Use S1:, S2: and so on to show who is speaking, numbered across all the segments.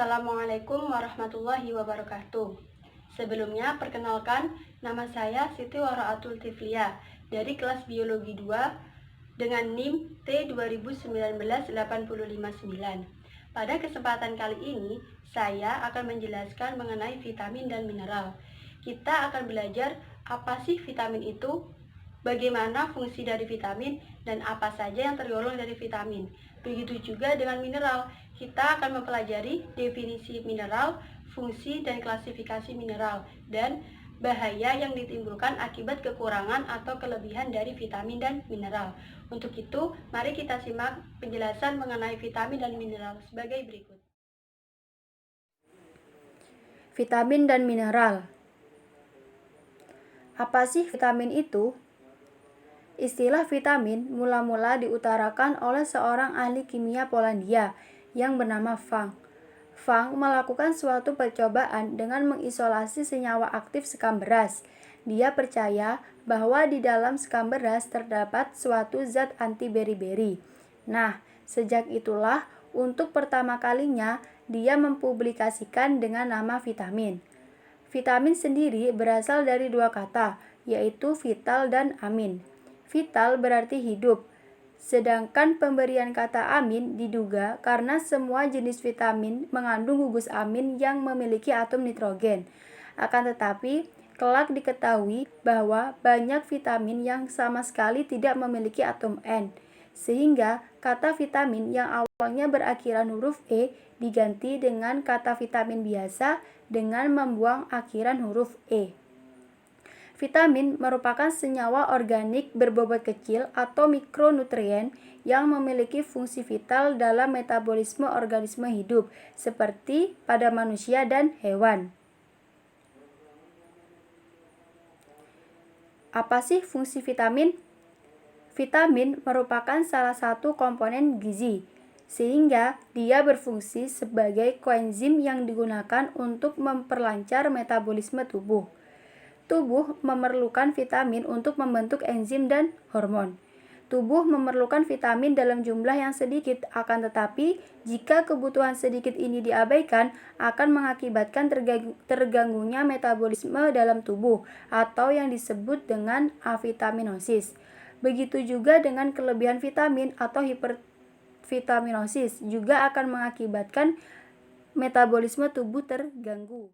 S1: Assalamualaikum warahmatullahi wabarakatuh. Sebelumnya, perkenalkan, nama saya Siti Waraatul Tiflia dari kelas Biologi 2 dengan NIM T2019-859. Pada kesempatan kali ini, saya akan menjelaskan mengenai vitamin dan mineral. Kita akan belajar apa sih vitamin itu, bagaimana fungsi dari vitamin, dan apa saja yang tergolong dari vitamin. Begitu juga dengan mineral, kita akan mempelajari definisi mineral, fungsi dan klasifikasi mineral, dan bahaya yang ditimbulkan akibat kekurangan atau kelebihan dari vitamin dan mineral. Untuk itu, mari kita simak penjelasan mengenai vitamin dan mineral sebagai berikut.
S2: Vitamin dan mineral. Apa sih vitamin itu? Istilah vitamin mula-mula diutarakan oleh seorang ahli kimia Polandia yang bernama Fang. Fang melakukan suatu percobaan dengan mengisolasi senyawa aktif sekam beras. Dia percaya bahwa di dalam sekam beras terdapat suatu zat anti beri-beri. Nah, sejak itulah untuk pertama kalinya dia mempublikasikan dengan nama vitamin. Vitamin sendiri berasal dari dua kata, yaitu vital dan amin. Vital berarti hidup, sedangkan pemberian kata amin diduga karena semua jenis vitamin mengandung gugus amin yang memiliki atom nitrogen. Akan tetapi, kelak diketahui bahwa banyak vitamin yang sama sekali tidak memiliki atom N, sehingga kata vitamin yang awalnya berakhiran huruf E diganti dengan kata vitamin biasa dengan membuang akhiran huruf E. Vitamin merupakan senyawa organik berbobot kecil atau mikronutrien yang memiliki fungsi vital dalam metabolisme organisme hidup, seperti pada manusia dan hewan. Apa sih fungsi vitamin? Vitamin merupakan salah satu komponen gizi, sehingga dia berfungsi sebagai koenzim yang digunakan untuk memperlancar metabolisme tubuh. Tubuh memerlukan vitamin untuk membentuk enzim dan hormon. Tubuh memerlukan vitamin dalam jumlah yang sedikit, akan tetapi jika kebutuhan sedikit ini diabaikan, akan mengakibatkan terganggunya metabolisme dalam tubuh atau yang disebut dengan avitaminosis. Begitu juga dengan kelebihan vitamin atau hipervitaminosis juga akan mengakibatkan metabolisme tubuh terganggu.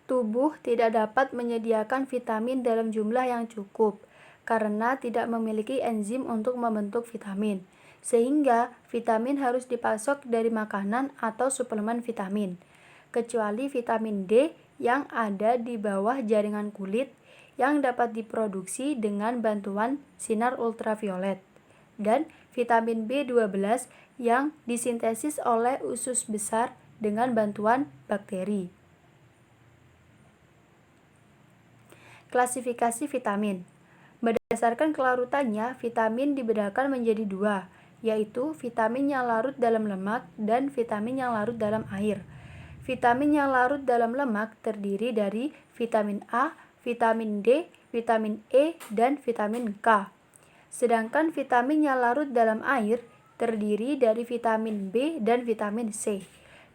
S2: Tubuh tidak dapat menyediakan vitamin dalam jumlah yang cukup karena tidak memiliki enzim untuk membentuk vitamin, sehingga vitamin harus dipasok dari makanan atau suplemen vitamin, kecuali vitamin D yang ada di bawah jaringan kulit yang dapat diproduksi dengan bantuan sinar ultraviolet, dan vitamin B12 yang disintesis oleh usus besar dengan bantuan bakteri. Klasifikasi vitamin. Berdasarkan kelarutannya, vitamin dibedakan menjadi dua, yaitu vitamin yang larut dalam lemak dan vitamin yang larut dalam air. Vitamin yang larut dalam lemak terdiri dari vitamin A, vitamin D, vitamin E, dan vitamin K. Sedangkan vitamin yang larut dalam air terdiri dari vitamin B dan vitamin C.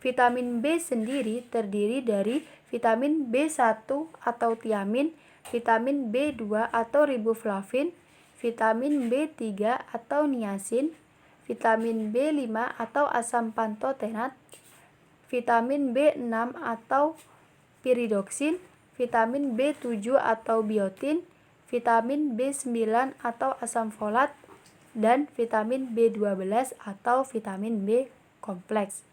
S2: Vitamin B sendiri terdiri dari vitamin B1 atau tiamin, vitamin B2 atau riboflavin, vitamin B3 atau niacin, vitamin B5 atau asam pantotenat, vitamin B6 atau piridoksin, vitamin B7 atau biotin, vitamin B9 atau asam folat, dan vitamin B12 atau vitamin B kompleks.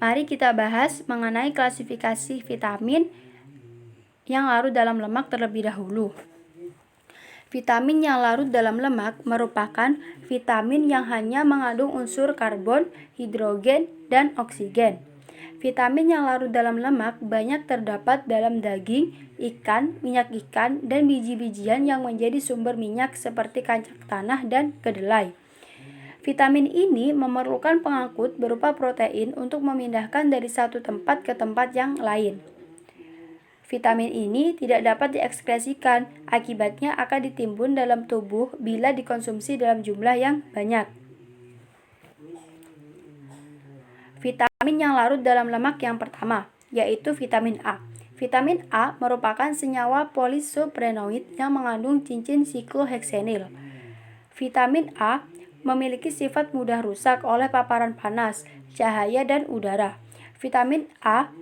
S2: Mari kita bahas mengenai klasifikasi vitamin yang larut dalam lemak terlebih dahulu. Vitamin yang larut dalam lemak merupakan vitamin yang hanya mengandung unsur karbon, hidrogen, dan oksigen. Vitamin yang larut dalam lemak banyak terdapat dalam daging, ikan, minyak ikan, dan biji-bijian yang menjadi sumber minyak seperti kancing tanah dan kedelai. Vitamin ini memerlukan pengangkut berupa protein untuk memindahkan dari satu tempat ke tempat yang lain. Vitamin ini tidak dapat diekskresikan, akibatnya akan ditimbun dalam tubuh bila dikonsumsi dalam jumlah yang banyak. Vitamin yang larut dalam lemak yang pertama, yaitu vitamin A. Vitamin A merupakan senyawa polisoprenoid yang mengandung cincin sikloheksenil. Vitamin A memiliki sifat mudah rusak oleh paparan panas, cahaya, dan udara. Vitamin A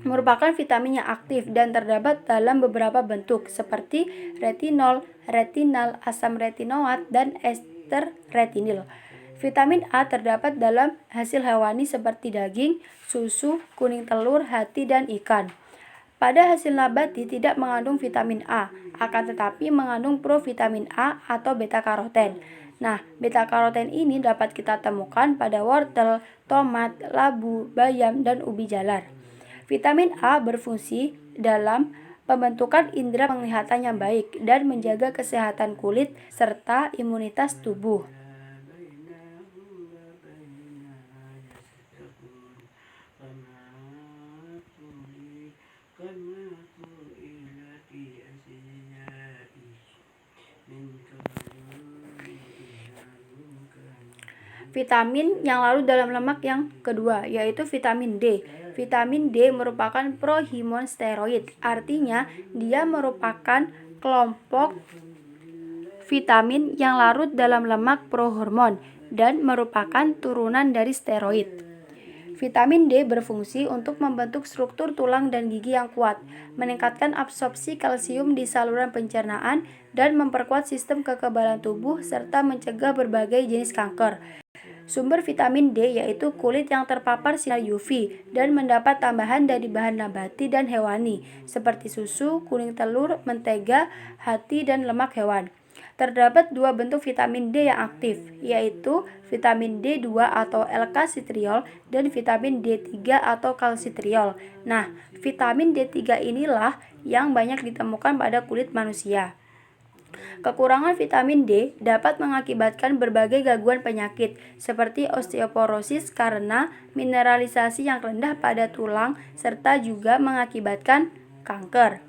S2: merupakan vitamin yang aktif dan terdapat dalam beberapa bentuk seperti retinol, retinal, asam retinoat, dan ester retinil. Vitamin A terdapat dalam hasil hewani seperti daging, susu, kuning telur, hati, dan ikan. Pada hasil nabati tidak mengandung vitamin A, akan tetapi mengandung provitamin A atau beta-karoten. Nah, beta-karoten ini dapat kita temukan pada wortel, tomat, labu, bayam, dan ubi jalar. Vitamin A berfungsi dalam pembentukan indera penglihatan yang baik dan menjaga kesehatan kulit serta imunitas tubuh. Vitamin yang larut dalam lemak yang kedua, yaitu vitamin D. Vitamin D merupakan prohormon steroid, artinya dia merupakan kelompok vitamin yang larut dalam lemak prohormon dan merupakan turunan dari steroid. Vitamin D berfungsi untuk membentuk struktur tulang dan gigi yang kuat, meningkatkan absorpsi kalsium di saluran pencernaan, dan memperkuat sistem kekebalan tubuh serta mencegah berbagai jenis kanker. Sumber vitamin D yaitu kulit yang terpapar sinar UV dan mendapat tambahan dari bahan nabati dan hewani seperti susu, kuning telur, mentega, hati, dan lemak hewan. Terdapat dua bentuk vitamin D yang aktif, yaitu vitamin D2 atau L-kalsitriol dan vitamin D3 atau kalsitriol. Nah, vitamin D3 inilah yang banyak ditemukan pada kulit manusia. Kekurangan vitamin D dapat mengakibatkan berbagai gangguan penyakit seperti osteoporosis karena mineralisasi yang rendah pada tulang serta juga mengakibatkan kanker.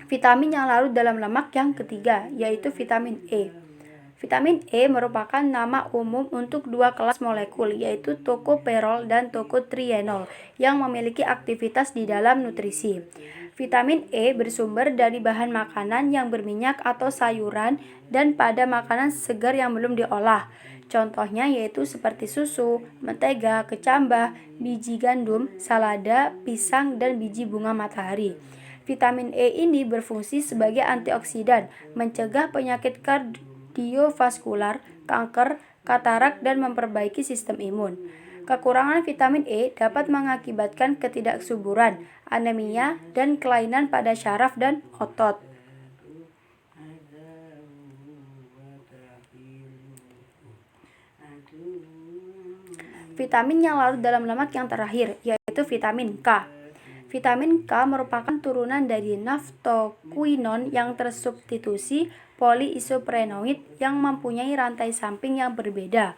S2: Vitamin yang larut dalam lemak yang ketiga, yaitu vitamin E. Vitamin E merupakan nama umum untuk dua kelas molekul, yaitu tokoperol dan tokotrienol, yang memiliki aktivitas di dalam nutrisi. Vitamin E bersumber dari bahan makanan yang berminyak atau sayuran dan pada makanan segar yang belum diolah. Contohnya yaitu seperti susu, mentega, kecambah, biji gandum, salada, pisang, dan biji bunga matahari. Vitamin E ini berfungsi sebagai antioksidan, mencegah penyakit kardiovaskular, kanker, katarak, dan memperbaiki sistem imun. Kekurangan vitamin E dapat mengakibatkan ketidaksuburan, anemia, dan kelainan pada syaraf dan otot. Vitamin yang larut dalam lemak yang terakhir, yaitu vitamin K. Vitamin K merupakan turunan dari naftoquinone yang tersubstitusi poliisoprenoid yang mempunyai rantai samping yang berbeda.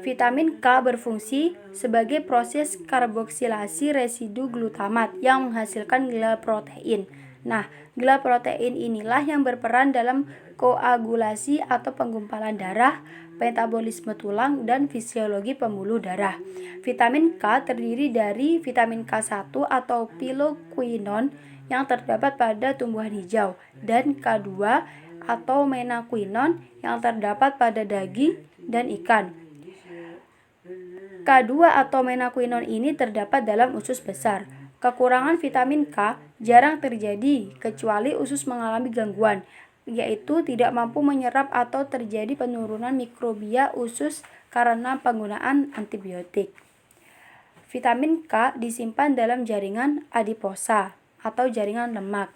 S2: Vitamin K berfungsi sebagai proses karboksilasi residu glutamat yang menghasilkan glyprotein. Nah, glyprotein inilah yang berperan dalam koagulasi atau penggumpalan darah, metabolisme tulang, dan fisiologi pembuluh darah. Vitamin K terdiri dari vitamin K1 atau piloquinone yang terdapat pada tumbuhan hijau dan K2 atau menaquinone yang terdapat pada daging dan ikan. K2 atau menaquinone ini terdapat dalam usus besar. Kekurangan vitamin K jarang terjadi kecuali usus mengalami gangguan, yaitu tidak mampu menyerap atau terjadi penurunan mikrobia usus karena penggunaan antibiotik. Vitamin K disimpan dalam jaringan adiposa atau jaringan lemak.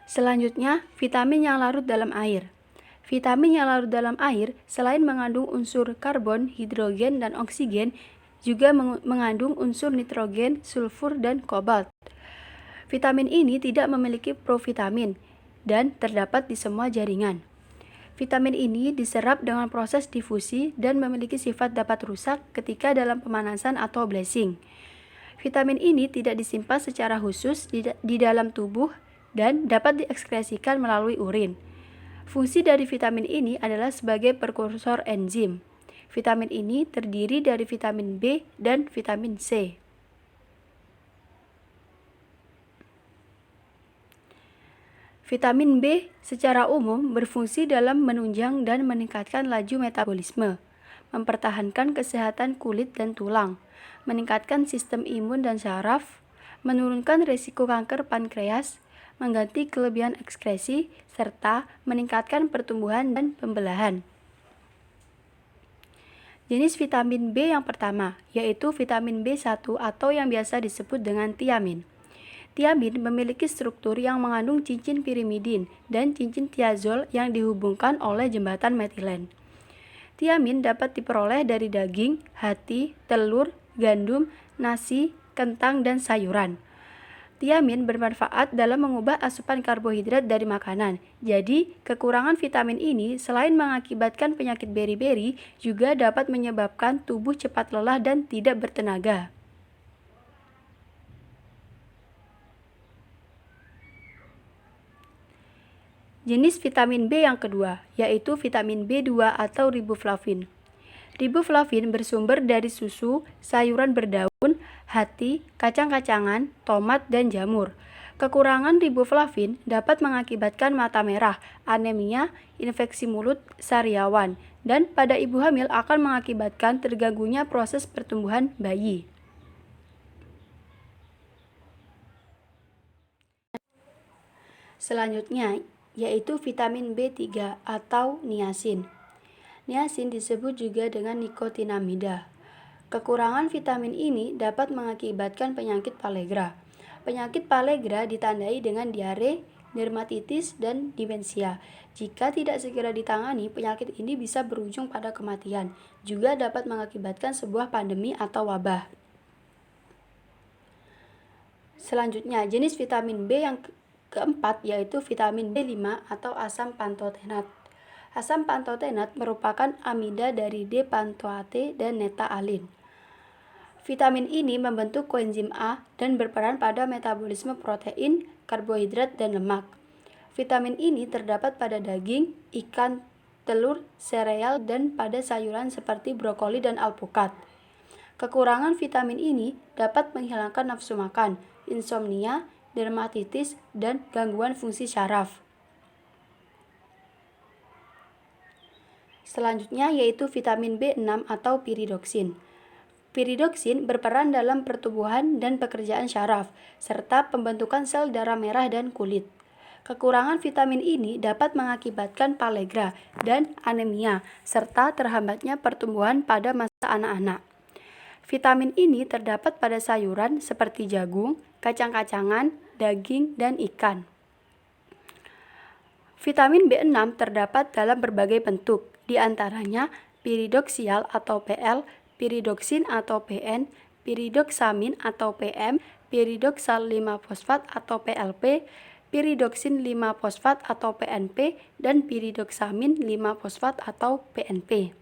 S2: Selanjutnya, vitamin yang larut dalam air. Vitamin yang larut dalam air selain mengandung unsur karbon, hidrogen, dan oksigen, juga mengandung unsur nitrogen, sulfur, dan kobalt. Vitamin ini tidak memiliki provitamin dan terdapat di semua jaringan. Vitamin ini diserap dengan proses difusi dan memiliki sifat dapat rusak ketika dalam pemanasan atau blazing. Vitamin ini tidak disimpan secara khusus di dalam tubuh dan dapat diekskresikan melalui urin. Fungsi dari vitamin ini adalah sebagai prekursor enzim. Vitamin ini terdiri dari vitamin B dan vitamin C. Vitamin B secara umum berfungsi dalam menunjang dan meningkatkan laju metabolisme, mempertahankan kesehatan kulit dan tulang, meningkatkan sistem imun dan saraf, menurunkan risiko kanker pankreas, mengganti kelebihan ekskresi, serta meningkatkan pertumbuhan dan pembelahan. Jenis vitamin B yang pertama, yaitu vitamin B1 atau yang biasa disebut dengan tiamin. Tiamin memiliki struktur yang mengandung cincin pirimidin dan cincin tiazol yang dihubungkan oleh jembatan metilen. Tiamin dapat diperoleh dari daging, hati, telur, gandum, nasi, kentang, dan sayuran. Tiamin bermanfaat dalam mengubah asupan karbohidrat dari makanan. Jadi, kekurangan vitamin ini selain mengakibatkan penyakit beri-beri, juga dapat menyebabkan tubuh cepat lelah dan tidak bertenaga. Jenis vitamin B yang kedua, yaitu vitamin B2 atau riboflavin. Riboflavin bersumber dari susu, sayuran berdaun, hati, kacang-kacangan, tomat, dan jamur. Kekurangan riboflavin dapat mengakibatkan mata merah, anemia, infeksi mulut, sariawan, dan pada ibu hamil akan mengakibatkan terganggunya proses pertumbuhan bayi. Selanjutnya, yaitu vitamin B3 atau niacin. Niacin disebut juga dengan nikotinamida. Kekurangan vitamin ini dapat mengakibatkan penyakit palegra. Penyakit palegra ditandai dengan diare, dermatitis, dan demensia. Jika tidak segera ditangani, penyakit ini bisa berujung pada kematian. Juga dapat mengakibatkan sebuah pandemi atau wabah. Selanjutnya, jenis vitamin B yang keempat yaitu vitamin B5 atau asam pantotenat. Asam pantotenat merupakan amida dari D-pantoate dan neta-alin. Vitamin ini membentuk koenzim A dan berperan pada metabolisme protein, karbohidrat, dan lemak. Vitamin ini terdapat pada daging, ikan, telur, sereal, dan pada sayuran seperti brokoli dan alpukat. Kekurangan vitamin ini dapat menghilangkan nafsu makan, insomnia, dermatitis, dan gangguan fungsi syaraf. Selanjutnya yaitu vitamin B6 atau piridoksin. Piridoksin berperan dalam pertumbuhan dan pekerjaan syaraf, serta pembentukan sel darah merah dan kulit. Kekurangan vitamin ini dapat mengakibatkan palegra dan anemia, serta terhambatnya pertumbuhan pada masa anak-anak. Vitamin ini terdapat pada sayuran seperti jagung, kacang-kacangan, daging, dan ikan. Vitamin B6 terdapat dalam berbagai bentuk, di antaranya piridoksial atau PL, piridoksin atau PN, piridoksamin atau PM, piridoksal 5-fosfat atau PLP, piridoksin 5-fosfat atau PNP, dan piridoksamin 5-fosfat atau PNP.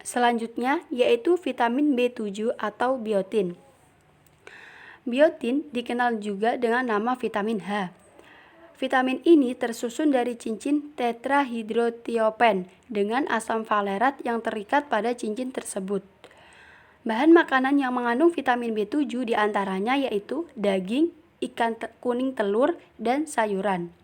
S2: Selanjutnya yaitu vitamin B7 atau biotin. Biotin dikenal juga dengan nama vitamin H. Vitamin ini tersusun dari cincin tetrahidrotiopen dengan asam valerat yang terikat pada cincin tersebut. Bahan makanan yang mengandung vitamin B7 diantaranya yaitu daging, ikan kuning telur, dan sayuran.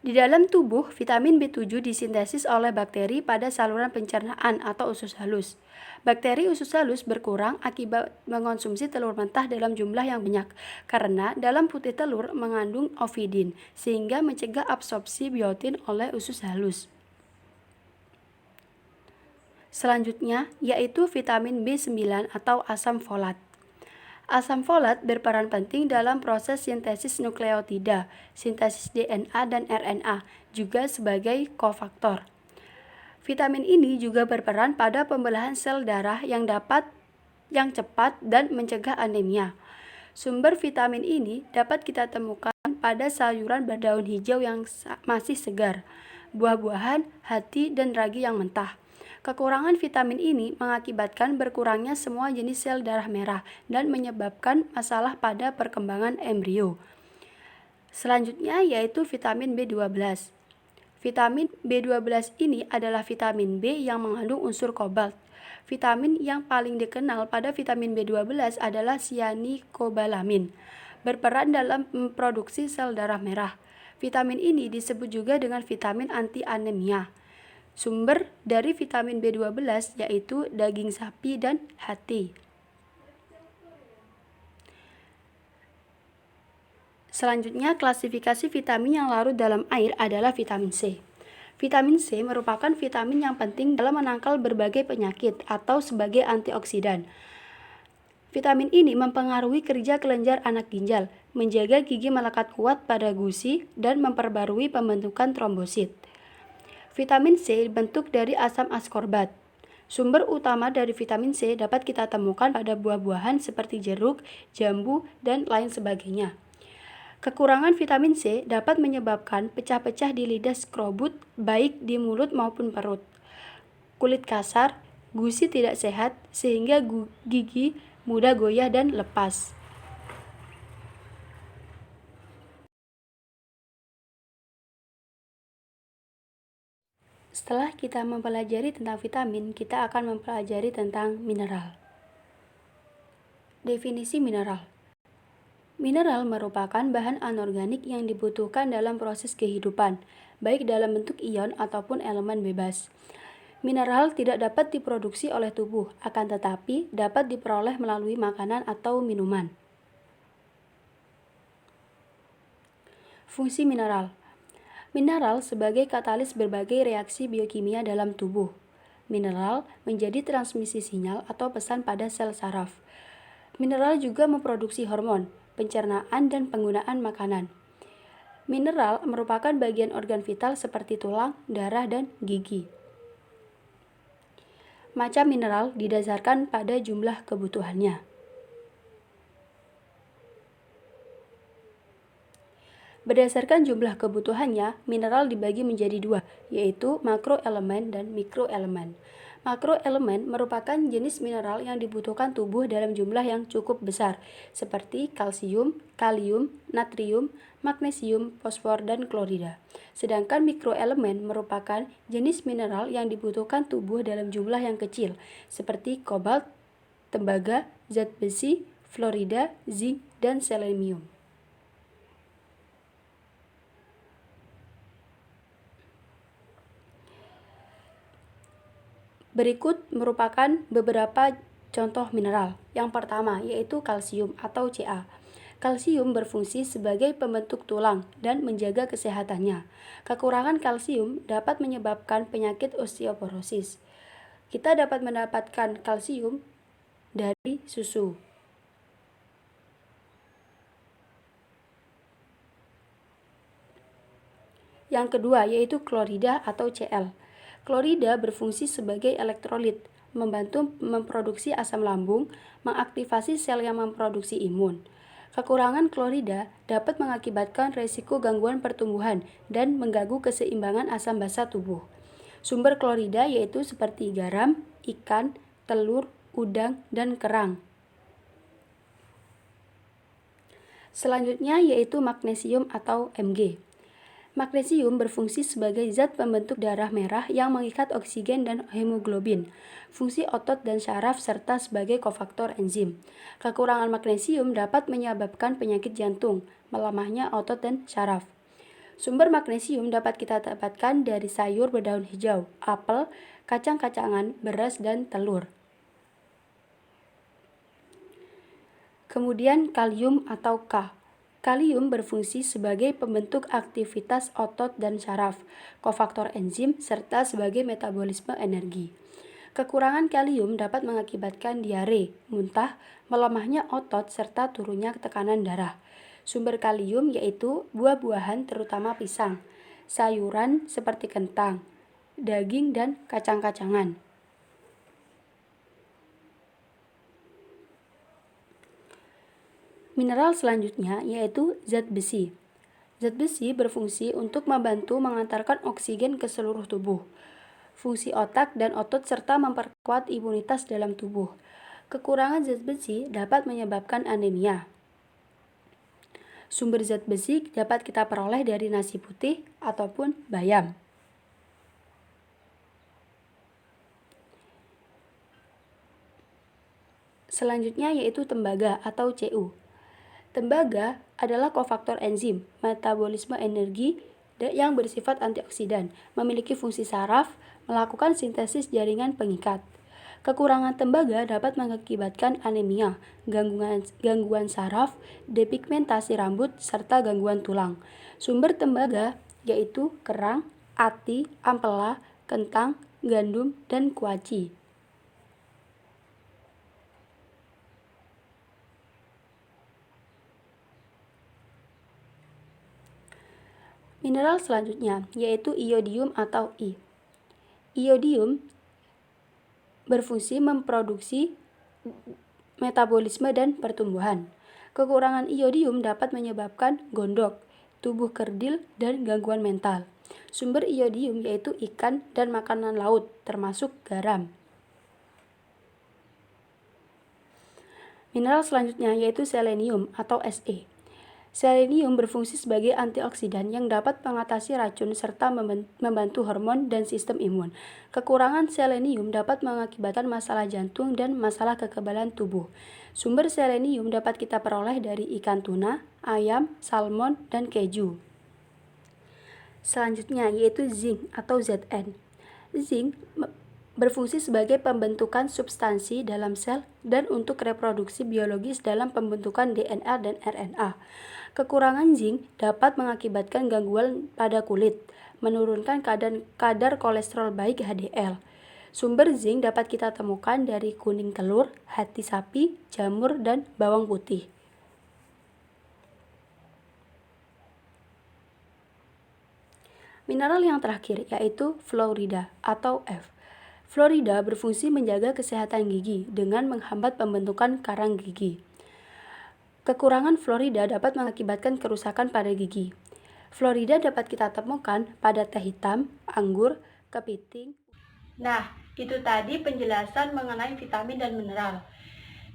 S2: Di dalam tubuh, vitamin B7 disintesis oleh bakteri pada saluran pencernaan atau usus halus. Bakteri usus halus berkurang akibat mengonsumsi telur mentah dalam jumlah yang banyak, karena dalam putih telur mengandung ovidin, sehingga mencegah absorpsi biotin oleh usus halus.
S1: Selanjutnya yaitu vitamin B9 atau asam folat. Asam folat berperan penting dalam proses sintesis nukleotida, sintesis DNA dan RNA, juga sebagai kofaktor. Vitamin ini juga berperan pada pembelahan sel darah yang cepat dan mencegah anemia. Sumber vitamin ini dapat kita temukan pada sayuran berdaun hijau yang masih segar, buah-buahan, hati, dan ragi yang mentah. Kekurangan vitamin ini mengakibatkan berkurangnya semua jenis sel darah merah dan menyebabkan masalah pada perkembangan embrio. Selanjutnya yaitu vitamin B12. Vitamin B12 ini adalah vitamin B yang mengandung unsur kobalt. Vitamin yang paling dikenal pada vitamin B12 adalah cyanocobalamin, berperan dalam memproduksi sel darah merah. Vitamin ini disebut juga dengan vitamin anti anemia. Sumber dari vitamin B12 yaitu daging sapi dan hati. Selanjutnya, klasifikasi vitamin yang larut dalam air adalah vitamin C. Vitamin C merupakan vitamin yang penting dalam menangkal berbagai penyakit atau sebagai antioksidan. Vitamin ini mempengaruhi kerja kelenjar anak ginjal, menjaga gigi melekat kuat pada gusi, dan memperbarui pembentukan trombosit. Vitamin C dibentuk dari asam askorbat. Sumber utama dari vitamin C dapat kita temukan pada buah-buahan seperti jeruk, jambu, dan lain sebagainya. Kekurangan vitamin C dapat menyebabkan pecah-pecah di lidah skrobut, baik di mulut maupun perut, kulit kasar, gusi tidak sehat, sehingga gigi mudah goyah dan lepas. Setelah kita mempelajari tentang vitamin, kita akan mempelajari tentang mineral. Definisi mineral. Mineral merupakan bahan anorganik yang dibutuhkan dalam proses kehidupan, baik dalam bentuk ion ataupun elemen bebas. Mineral tidak dapat diproduksi oleh tubuh, akan tetapi dapat diperoleh melalui makanan atau minuman. Fungsi mineral. Mineral sebagai katalis berbagai reaksi biokimia dalam tubuh. Mineral menjadi transmisi sinyal atau pesan pada sel saraf. Mineral juga memproduksi hormon, pencernaan, dan penggunaan makanan. Mineral merupakan bagian organ vital seperti tulang, darah, dan gigi. Macam mineral didasarkan pada jumlah kebutuhannya. Berdasarkan jumlah kebutuhannya, mineral dibagi menjadi dua, yaitu makroelemen dan mikroelemen. Makroelemen merupakan jenis mineral yang dibutuhkan tubuh dalam jumlah yang cukup besar, seperti kalsium, kalium, natrium, magnesium, fosfor, dan klorida. Sedangkan mikroelemen merupakan jenis mineral yang dibutuhkan tubuh dalam jumlah yang kecil, seperti kobalt, tembaga, zat besi, fluorida, zinc, dan selenium. Berikut merupakan beberapa contoh mineral. Yang pertama yaitu kalsium atau Ca. Kalsium berfungsi sebagai pembentuk tulang dan menjaga kesehatannya. Kekurangan kalsium dapat menyebabkan penyakit osteoporosis. Kita dapat mendapatkan kalsium dari susu. Yang kedua yaitu klorida atau Cl. Klorida berfungsi sebagai elektrolit, membantu memproduksi asam lambung, mengaktifasi sel yang memproduksi imun. Kekurangan klorida dapat mengakibatkan resiko gangguan pertumbuhan dan mengganggu keseimbangan asam basa tubuh. Sumber klorida yaitu seperti garam, ikan, telur, udang, dan kerang. Selanjutnya yaitu magnesium atau Mg. Magnesium berfungsi sebagai zat pembentuk darah merah yang mengikat oksigen dan hemoglobin, fungsi otot dan saraf, serta sebagai kofaktor enzim. Kekurangan magnesium dapat menyebabkan penyakit jantung, melemahnya otot dan saraf. Sumber magnesium dapat kita dapatkan dari sayur berdaun hijau, apel, kacang-kacangan, beras, dan telur. Kemudian kalium atau K. Kalium berfungsi sebagai pembentuk aktivitas otot dan saraf, kofaktor enzim, serta sebagai metabolisme energi.
S2: Kekurangan kalium dapat mengakibatkan diare, muntah, melemahnya otot, serta turunnya tekanan darah. Sumber kalium yaitu buah-buahan terutama pisang, sayuran seperti kentang, daging, dan kacang-kacangan. Mineral selanjutnya yaitu zat besi. Zat besi berfungsi untuk membantu mengantarkan oksigen ke seluruh tubuh, fungsi otak dan otot, serta memperkuat imunitas dalam tubuh. Kekurangan zat besi dapat menyebabkan anemia. Sumber zat besi dapat kita peroleh dari nasi putih ataupun bayam. Selanjutnya yaitu tembaga atau Cu. Tembaga adalah kofaktor enzim metabolisme energi yang bersifat antioksidan, memiliki fungsi saraf, melakukan sintesis jaringan pengikat. Kekurangan tembaga dapat mengakibatkan anemia, gangguan saraf, depigmentasi rambut, serta gangguan tulang. Sumber tembaga yaitu kerang, ati, ampela, kentang, gandum, dan kuaci. Mineral selanjutnya yaitu iodium atau I. Iodium berfungsi memproduksi metabolisme dan pertumbuhan. Kekurangan iodium dapat menyebabkan gondok, tubuh kerdil, dan gangguan mental. Sumber iodium yaitu ikan dan makanan laut, termasuk garam. Mineral selanjutnya yaitu selenium atau Se. Selenium berfungsi sebagai antioksidan yang dapat mengatasi racun serta membantu hormon dan sistem imun. Kekurangan selenium dapat mengakibatkan masalah jantung dan masalah kekebalan tubuh. Sumber selenium dapat kita peroleh dari ikan tuna, ayam, salmon, dan keju. Selanjutnya yaitu zinc atau Zn. Zinc berfungsi sebagai pembentukan substansi dalam sel dan untuk reproduksi biologis dalam pembentukan DNA dan RNA. Kekurangan zinc dapat mengakibatkan gangguan pada kulit, menurunkan kadar kolesterol baik HDL. Sumber zinc dapat kita temukan dari kuning telur, hati sapi, jamur, dan bawang putih. Mineral yang terakhir yaitu fluorida atau F. Fluorida berfungsi menjaga kesehatan gigi dengan menghambat pembentukan karang gigi. Kekurangan fluorida dapat mengakibatkan kerusakan pada gigi. Fluorida dapat kita temukan pada teh hitam, anggur, kepiting.
S1: Nah, itu tadi penjelasan mengenai vitamin dan mineral.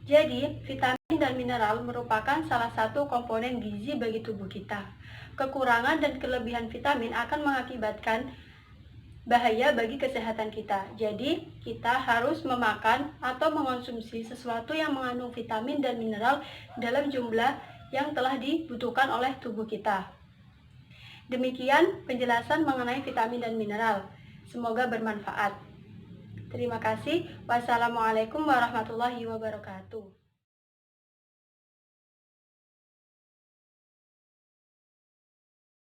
S1: Jadi, vitamin dan mineral merupakan salah satu komponen gizi bagi tubuh kita. Kekurangan dan kelebihan vitamin akan mengakibatkan bahaya bagi kesehatan kita. Jadi, kita harus memakan atau mengonsumsi sesuatu yang mengandung vitamin dan mineral dalam jumlah yang telah dibutuhkan oleh tubuh kita. Demikian penjelasan mengenai vitamin dan mineral. Semoga bermanfaat. Terima kasih. Wassalamualaikum warahmatullahi wabarakatuh.